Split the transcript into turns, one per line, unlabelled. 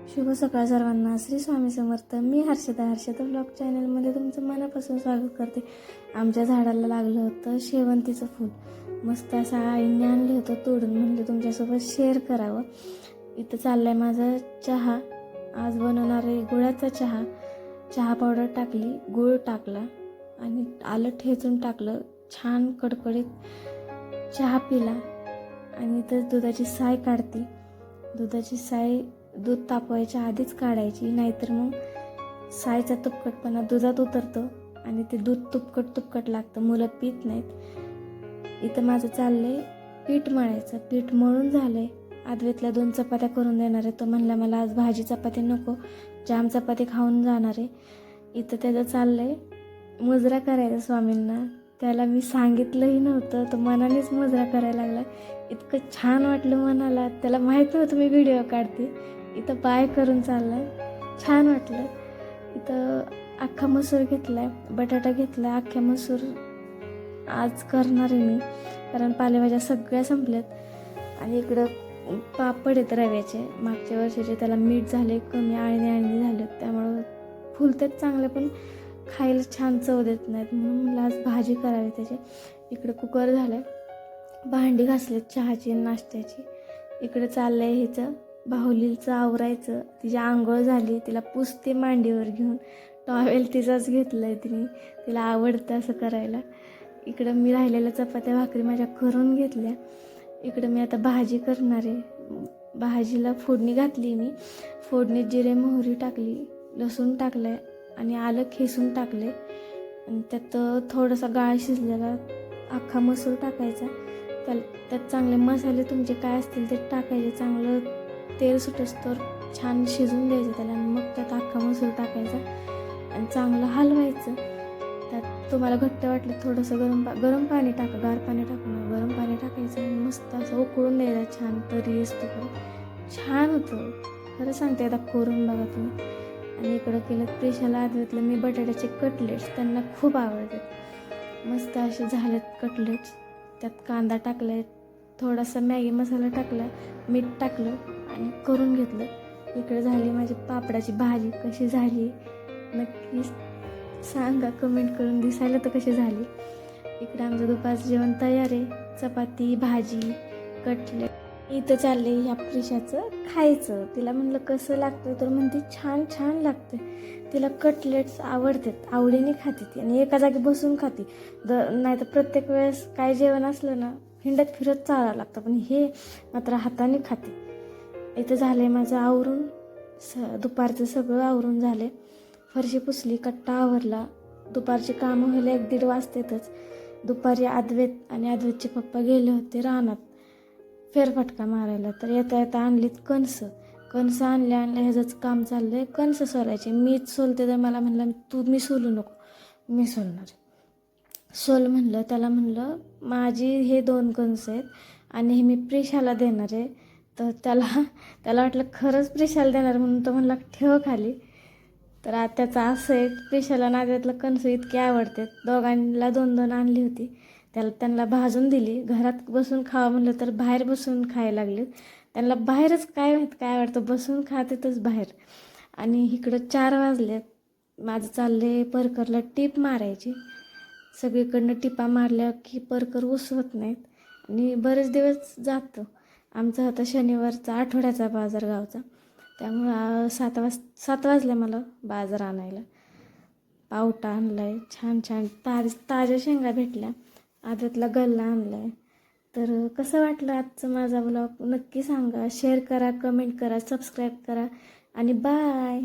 शुभ सकाळ सर्वांना. श्री स्वामी समर्थ. मी हर्षदा ब्लॉग चॅनलमध्ये तुमचं मनापासून स्वागत करते. आमच्या झाडाला लागलं होतं शेवंतीचं फूल. मस्त असं आईने आणलं होतं तोडून. म्हणलं तुमच्यासोबत शेअर करावं. इथं चाललाय माझा चहा. आज बनवणार आहे गुळाचा चहा. चहा पावडर टाकली, गूळ टाकला आणि आलं ठेचून टाकलं. छान कडकडीत चहा पिला. आणि इथं दुधाची साय काढते. दुधाची साय दूध तापवायच्या आधीच काढायची, नाहीतर मग सायचा तुपकटपणा दुधात उतरतो आणि ते दूध तुपकट लागतं. मुलं पित नाहीत. इथं माझं चाललंय पीठ मळायचं. पीठ मळून झालंय. आदवेतल्या 2 चपात्या करून देणार आहे. तो म्हणला मला आज भाजी चपाती नको, जाम चपाती खाऊन जाणार आहे. इथं त्याचं चाललंय मुजरा करायचा स्वामींना. त्याला मी सांगितलंही नव्हतं, तो मनानेच मुजरा करायला लागला. इतकं छान वाटलं मनाला. त्याला माहीत नव्हतं मी व्हिडिओ काढते. इथं बाय करून चाललाय. छान वाटलं. इथं अख्खा मसूर घेतलाय, बटाटा घेतलाय. अख्ख्या मसूर आज करणार आहे मी, कारण पालेभाज्या सगळ्या संपल्यात. आणि इकडं पापड आहेत रव्याचे, मागच्या वर्षीचे. त्याला मीठ झाले कमी, आळणी झाले, त्यामुळं फुलतात चांगले पण खायला छान चव देत नाहीत. म्हणून मला आज भाजी करावी त्याची. इकडं कुकर झालं, भांडी घासलेत चहाची नाश्त्याची. इकडे चाललंय हिचं बाहुलीचं आवरायचं. तिची आंघोळ झाली, तिला पुसते मांडीवर घेऊन. टॉवेल तिचाच घेतलाय तिने, तिला आवडतं असं करायला. इकडं मी राहिलेल्या चपात्या भाकरी माझ्या करून घेतल्या. इकडं मी आता भाजी करणार आहे. भाजीला फोडणी घातली मी. फोडणीत जिरे मोहरी टाकली, लसूण टाकलं आणि आलं खेसून टाकले. आणि त्यात थोडासा गाळ शिजलेला अख्खा मसूर टाकायचा. त्यात चांगले मसाले तुमचे काय असतील ते टाकायचे. चांगलं तेल सुटस्तोवर छान शिजून द्यायचं त्याला. मग त्यात अख्खा मसूर टाकायचा आणि चांगलं हलवायचं. त्यात तुम्हाला घट्ट वाटलं थोडंसं गरम पाणी टाका, गार पाणी टाकू नका. गरम पाणी टाकायचं आणि मस्त असं उकळून द्यायचं. छान तरी असतो, छान होतं. खरं सांगते, आता करून बघा तुम्ही. आणि इकडं केलं प्रेशाला आदवेतलं मी बटाट्याचे कटलेट्स. त्यांना खूप आवडतात. मस्त असे झालेत कटलेट्स. त्यात कांदा टाकलाय, थोडासा मॅगी मसाला टाकला, मीठ टाकलं आणि करून घेतलं. इकडे झाली माझी पापडाची भाजी. कशी झाली नक्की सांगा कमेंट करून. दिसायला तर कशी झाली. इकडे आमचं दुपारचं जेवण तयार आहे. चपाती, भाजी, कटलेट. इथं चालले ह्या प्रिशाचं खायचं. तिला म्हणलं कसं लागतं, तर म्हणते छान लागतं. तिला कटलेट्स आवडतात, आवडीने खाते ती. आणि एका जागी बसून खाते. नाही तर प्रत्येक वेळेस काय जेवण असलं ना, हिंडत फिरत चालावं लागतं, पण हे मात्र हाताने खाते. इथं झालंय माझं आवरून. दुपारचं सगळं आवरून झाले. फरशी पुसली, कट्टा आवरला. दुपारची कामं व्हायला 1-1.5 वाजतातच. दुपारी आदवेतचे पप्पा गेले होते रानात फेरफटका मारायला. तर येता आणलीत कणसं आणल्या. ह्याचंच काम चाललंय, कणसं सोलायचे. मीच सोलते, तर मला म्हणलं मी सोलू नको, मी सोलणार. सोल म्हणलं. त्याला म्हणलं माझी हे 2 कणसं आहेत आणि हे मी प्रेशाला देणार आहे. तर त्याला वाटलं खरंच प्रेशाला देणार, म्हणून तो म्हणला ठेव खाली. तर त्याचं असं आहे, प्रेशाला नाद्यातलं कणसं इतके आवडतात. दोघांना 2-2 आणली होती. त्यांना भाजून दिली. घरात बसून खावं म्हणलं तर बाहेर बसून खायला लागले. त्यांना बाहेरच काय माहीत काय आवडतं, बसून खातेतच बाहेर. आणि इकडं 4 वाजलेत. माझं चाललंय परकरला टीप मारायची. सगळीकडनं टिपा मारल्या की परकर उसवत नाहीत आणि बरेच दिवस जातं. आमचा होता शनिवारचा आठवड्याचा बाजार गावचा. त्यामुळं 7 वाजले मला बाजार आणायला. पावटा आणलाय छान ताज्या शेंगा भेटल्या. आदतला गल्ला आणलाय. तर कसं वाटलं आजचं माझा ब्लॉग नक्की सांगा. शेअर करा, कमेंट करा, सबस्क्राईब करा आणि बाय.